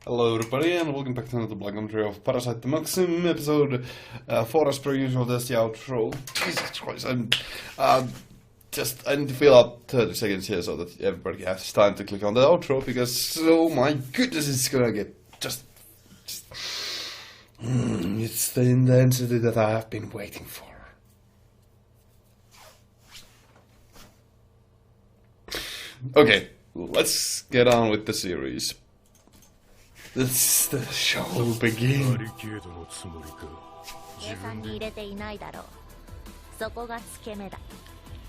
Hello everybody and welcome back to another blog commentary of Parasyte the Maxim, episode 4 as per usual. That's the outro. Jesus Christ, I need to fill up 30 seconds here so that everybody has time to click on the outro, because oh my goodness, it's gonna get it's the intensity that I have been waiting for. Okay, let's get on with the series. This the show will begin. 計算に入れていないだろう。そこが付け目だ。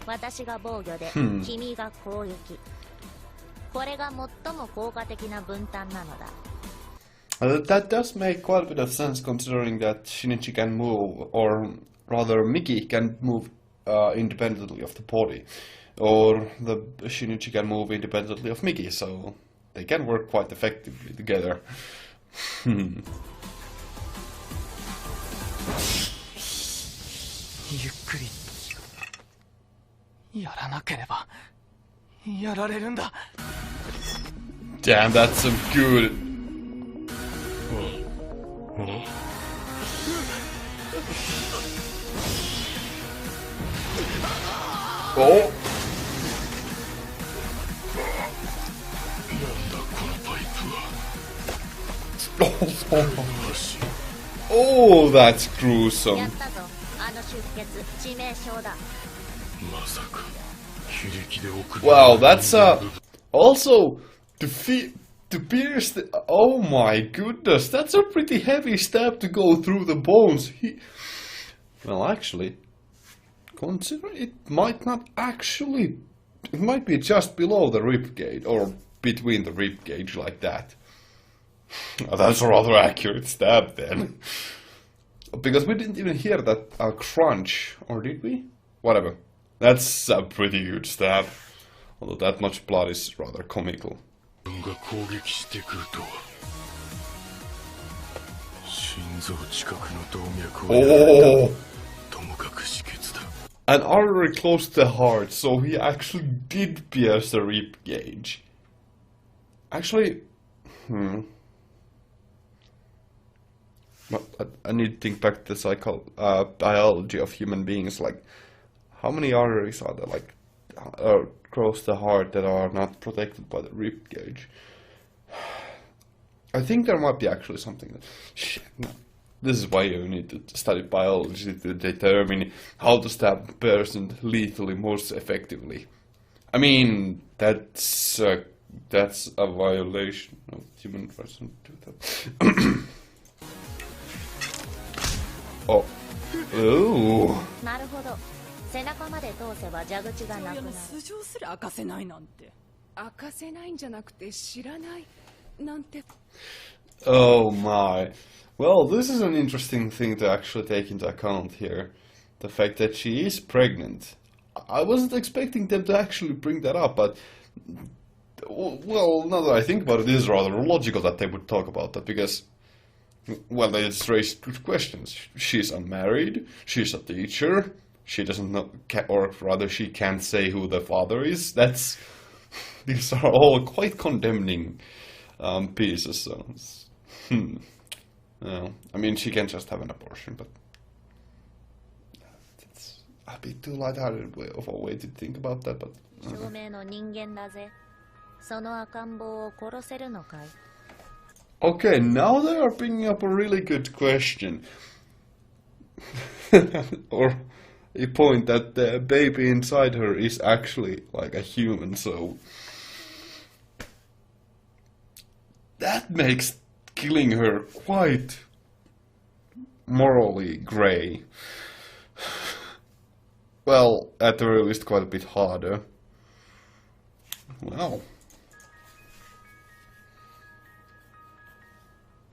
私が防御で、君が攻撃。これが最も効果的な分担なのだ。That does make quite a bit of sense, considering that Shinichi can move, or rather Miki can move independently of the body, or the Shinichi can move independently of Miki, so they can work quite effectively together. ゆっくりやらなければやられるんだ。 Damn, that's some good. Oh. Oh, that's gruesome. やったぞ。あの出血、致命傷だ。 Wow, that's also to pierce the. Oh my goodness, that's a pretty heavy stab to go through the bones. Well, actually, consider it might not actually. It might be just below the rib cage or between the rib cage, like that. That's a rather accurate stab then. Because we didn't even hear that crunch, or did we? Whatever. That's a pretty good stab. Although that much blood is rather comical. Oh! An artery close to the heart, so he actually did pierce the rib cage. Actually, But I need to think back to the biology of human beings. Like, how many arteries are there, like, across the heart that are not protected by the rib cage? I think there might be actually something that... Shit, no. This is why you need to study biology to determine how to stab a person lethally most effectively. I mean, that's a violation of human rights. Oh. Ooh. なるほど。背中まで通せば蛇口がなくなる。素性すら明かせないなんて。明かせないんじゃなくて知らないなんて。 Oh my. Well, this is an interesting thing to actually take into account here. The fact that she is pregnant. I wasn't expecting them to actually bring that up, but... Well, now that I think about it, it is rather logical that they would talk about that, because... Well, they just raised good questions. She's unmarried, she's a teacher, she doesn't know, or rather she can't say who the father is. These are all quite condemning pieces, so... Well, I mean, she can just have an abortion, but... It's a bit too lighthearted of a way to think about that, but... 証明の人間だぜ。その赤ん坊を殺せるのかい? Okay, now they are bringing up a really good question. Or a point that the baby inside her is actually like a human, so... That makes killing her quite morally grey. Well, at the very least quite a bit harder. Wow.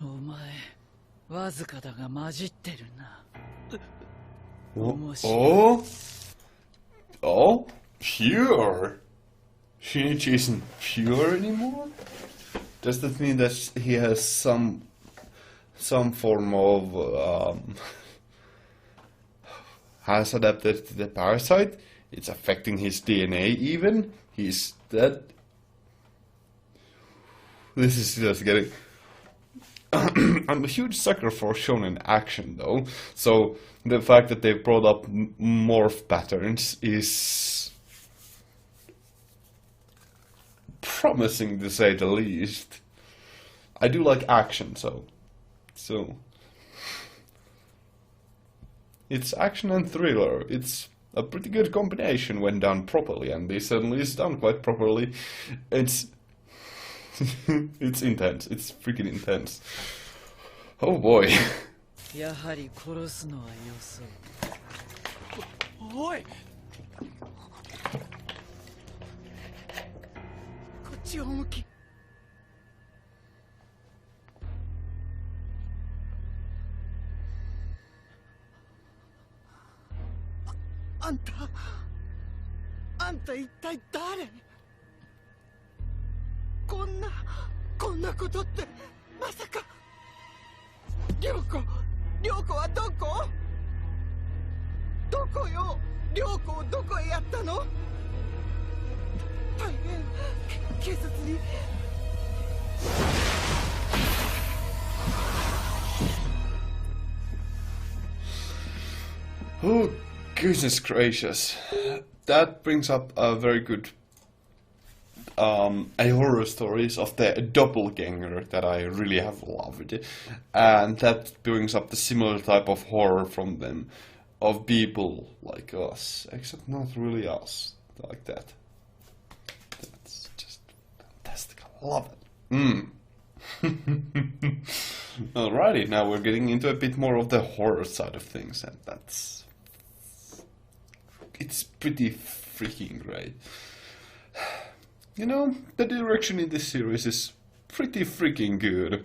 お前わずかだが混じってるな。 Oh? Pure? Shinichi isn't pure anymore? Does that mean that he has some form of has adapted to the parasite? It's affecting his DNA even? He's dead? This is just getting... I'm a huge sucker for shonen action, though. So the fact that they brought up morph patterns is promising, to say the least. I do like action, so it's action and thriller. It's a pretty good combination when done properly, and this certainly is done quite properly. It's it's intense. It's freaking intense. Oh boy. やはり殺すのはよそう。おい。こっちを向き。あんた一体誰？こんなことってまさか。涼子はどこ？どこよ？涼子をどこへやったの？大変。警察に。Oh, goodness gracious. That brings up a very good a horror stories of the doppelganger that I really have loved, and that brings up the similar type of horror from them, of people like us, except not really us, like that. That's just fantastic, I love it. Alrighty, now we're getting into a bit more of the horror side of things, and it's pretty freaking great. You know, the direction in this series is pretty freaking good.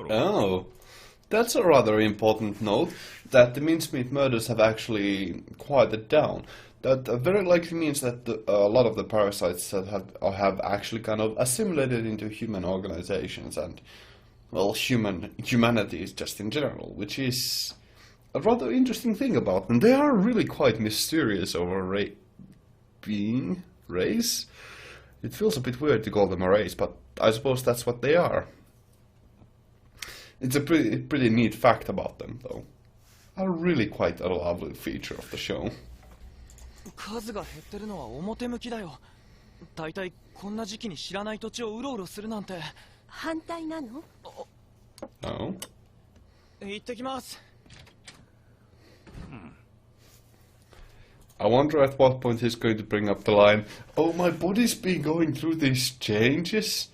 Oh, that's a rather important note, that the mincemeat murders have actually quieted down. That very likely means that a lot of the parasites that have actually kind of assimilated into human organizations and, well, humanity just in general, which is a rather interesting thing about them. They are really quite mysterious over being race. It feels a bit weird to call them a race, but I suppose that's what they are. It's a pretty neat fact about them, though. Really quite a lovely feature of the show. 数が減ってるのは表向きだよ。だいたいこんな時期に知らない土地をうろうろするなんて。反対なの？ Oh. 行ってきます。I wonder at what point he's going to bring up the line, "Oh, my body's been going through these changes.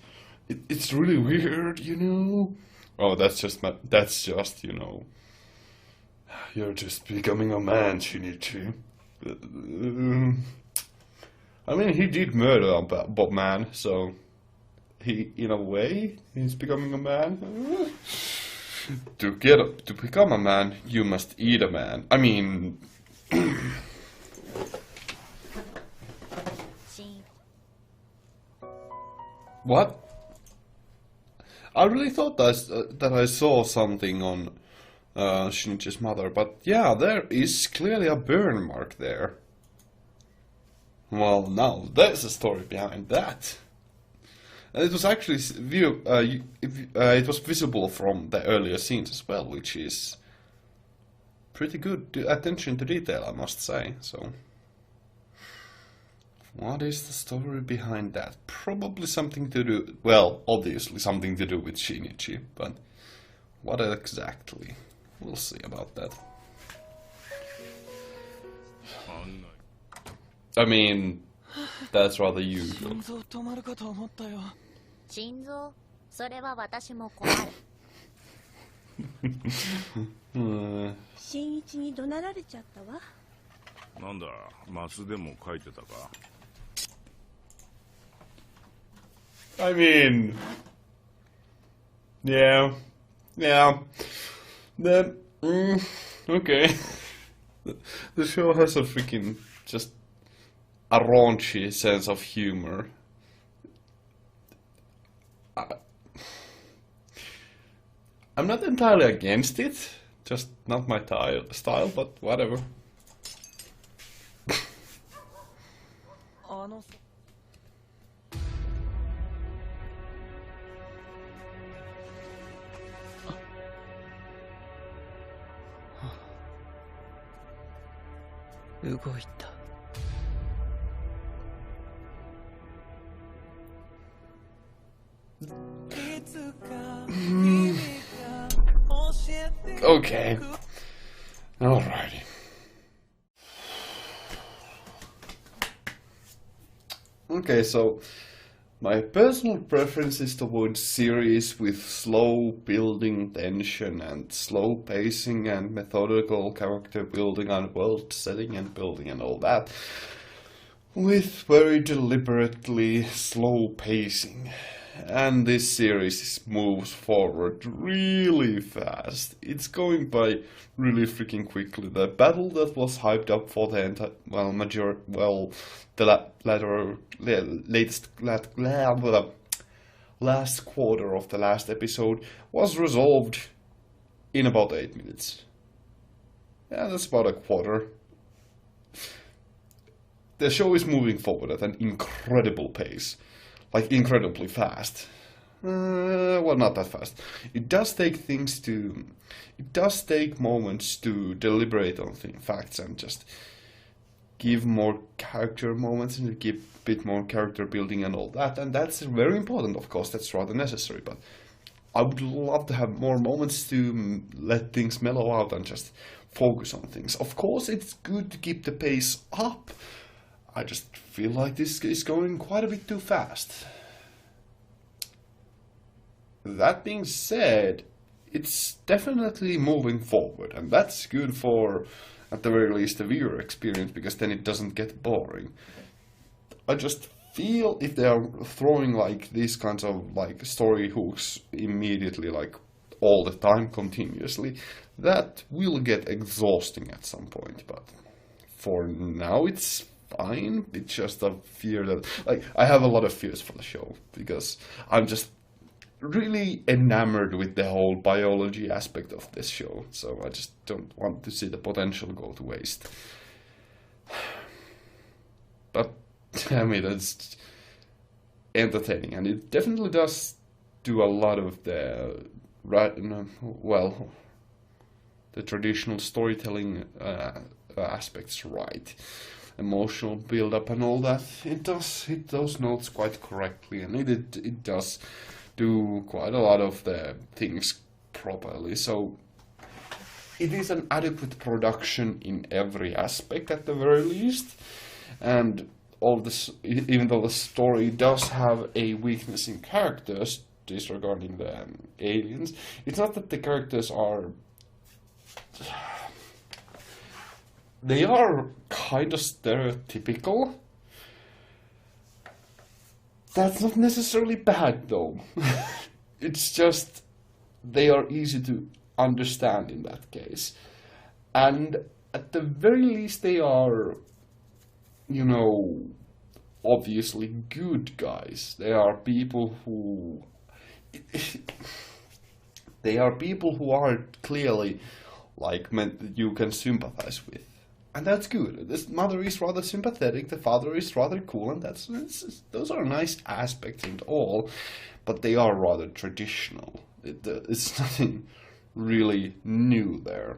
It's really weird, you know." Oh, that's just, you know, you're just becoming a man, Shinichi. I mean, he did murder Bob Man, so he, in a way, he's becoming a man. To become a man, you must eat a man. I mean. What? I really thought that I saw something on Shinichi's mother, but yeah, there is clearly a burn mark there. Well, now there's a story behind that. And it was actually it was visible from the earlier scenes as well, which is pretty good attention to detail, I must say. So, what is the story behind that? Probably something to do, well, obviously something to do with Shinichi, but what exactly? We'll see about that. I mean, that's rather usual. 心臓、それは私も困る。新一に怒鳴られちゃったわ。なんだ、マスでも書いてたか。I mean, yeah. Okay. The show has a freaking just a raunchy sense of humor. I'm not entirely against it, just not my style, but whatever. の動いた。Okay. Alrighty. Okay, so my personal preference is towards series with slow building tension and slow pacing and methodical character building and world setting and building and all that, with very deliberately slow pacing. And this series moves forward really fast. It's going by really freaking quickly. The battle that was hyped up for the last quarter of the last episode was resolved in about 8 minutes. Yeah, that's about a quarter. The show is moving forward at an incredible pace. Like, incredibly fast. Well, not that fast. It does take moments to deliberate on facts and just give more character moments and give a bit more character building and all that. And that's very important, of course. That's rather necessary. But I would love to have more moments to let things mellow out and just focus on things. Of course, it's good to keep the pace up. I just feel like this is going quite a bit too fast. That being said, it's definitely moving forward, and that's good for, at the very least, the viewer experience, because then it doesn't get boring. I just feel if they are throwing like these kinds of like story hooks immediately, like all the time, continuously, that will get exhausting at some point. But for now, it's fine. It's just a fear that, like, I have a lot of fears for the show because I'm just really enamored with the whole biology aspect of this show, so I just don't want to see the potential go to waste. But I mean, it's entertaining, and it definitely does do a lot of the the traditional storytelling aspects right. Emotional build-up and all that. It does hit those notes quite correctly, and it does do quite a lot of the things properly. So it is an adequate production in every aspect at the very least. And all this, even though the story does have a weakness in characters, disregarding the aliens, it's not that the characters are... They are kind of stereotypical. That's not necessarily bad, though. It's just they are easy to understand in that case. And at the very least, they are, you know, obviously good guys. They are people who... They are people who are clearly, like, meant that you can sympathize with. And that's good. This mother is rather sympathetic, the father is rather cool, and those are nice aspects and all, but they are rather traditional. It's nothing really new there.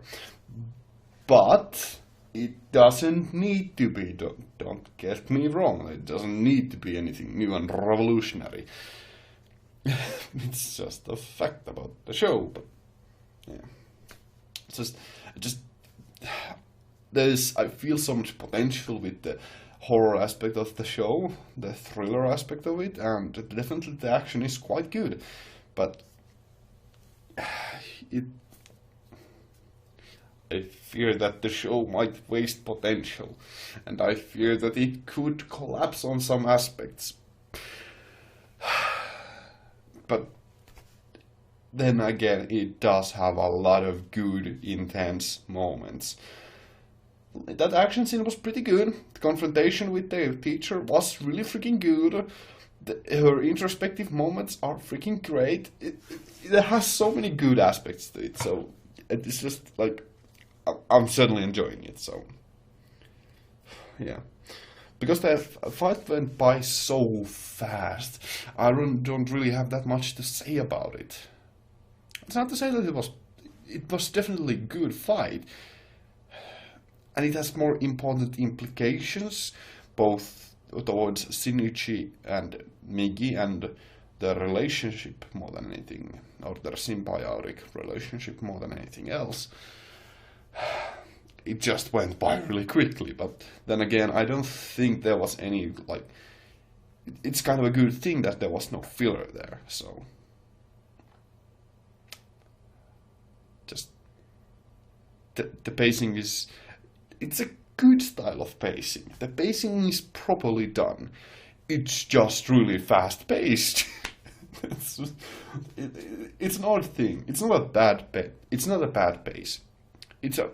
But it doesn't need to be, don't get me wrong, it doesn't need to be anything new and revolutionary. It's just a fact about the show, but yeah. It's just I feel so much potential with the horror aspect of the show, the thriller aspect of it, and definitely the action is quite good. But I fear that the show might waste potential, and I fear that it could collapse on some aspects. But then again, it does have a lot of good, intense moments. That action scene was pretty good. The confrontation with the teacher was really freaking good. Her introspective moments are freaking great. It has so many good aspects to it, so it's just like, I'm certainly enjoying it, so yeah. because the fight went by so fast, I don't really have that much to say about it. It's not to say that it was definitely a good fight, and it has more important implications, both towards Shinichi and Migi and their relationship more than anything, or their symbiotic relationship more than anything else. It just went by really quickly, but then again, I don't think there was any, like, it's kind of a good thing that there was no filler there, so. Just, the pacing is, it's a good style of pacing. The pacing is properly done. It's just really fast paced. It's an odd thing. It's not a bad pace. It's a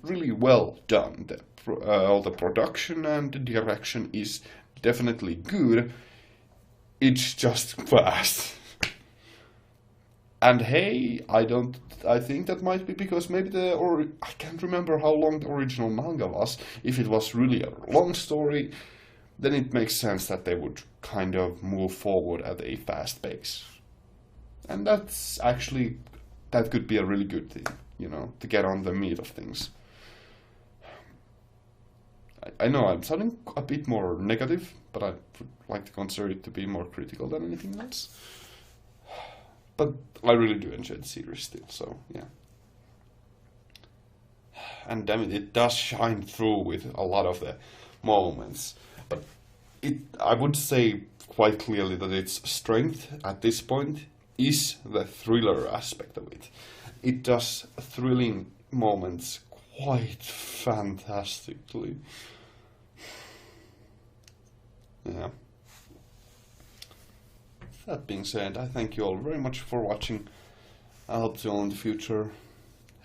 really well done. All the production and the direction is definitely good. It's just fast. And hey, I think that might be because maybe I can't remember how long the original manga was. If it was really a long story, then it makes sense that they would kind of move forward at a fast pace. And that's actually, that could be a really good thing, you know, to get on the meat of things. I know I'm sounding a bit more negative, but I would like to consider it to be more critical than anything else. But I really do enjoy the series still, so yeah. And damn it does shine through with a lot of the moments. But I would say quite clearly that its strength at this point is the thriller aspect of it. It does thrilling moments quite fantastically. Yeah. That being said, I thank you all very much for watching. I hope to see you all in the future.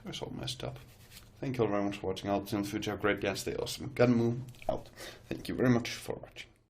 I was all messed up. Thank you all very much for watching. I hope to see you in the future. Have a great day and stay awesome. Ganmu out. Thank you very much for watching.